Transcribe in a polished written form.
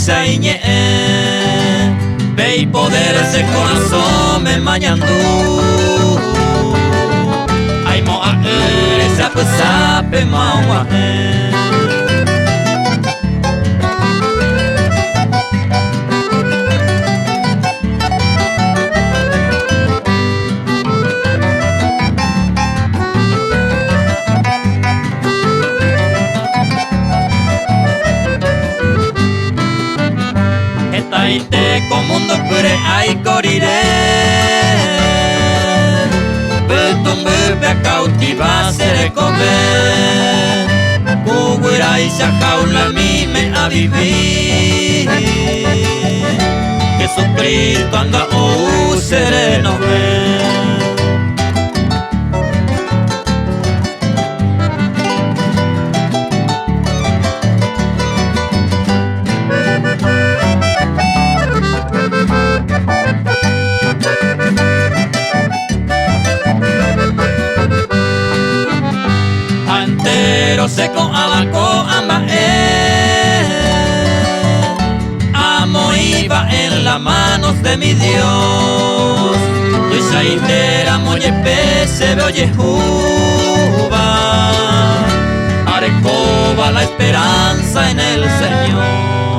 saiñe ve y poderse corazón me mañandu ay mo a esa sape mawa Taite komundo pure ai corire Beton bebe cautiva se come Kugurai se jaula mi me a vivir Jesucristo anda sereno Seco abaco amba amo iba en las manos de mi Dios y saitera moye pese veo Yehuva arecoba la esperanza en el Señor.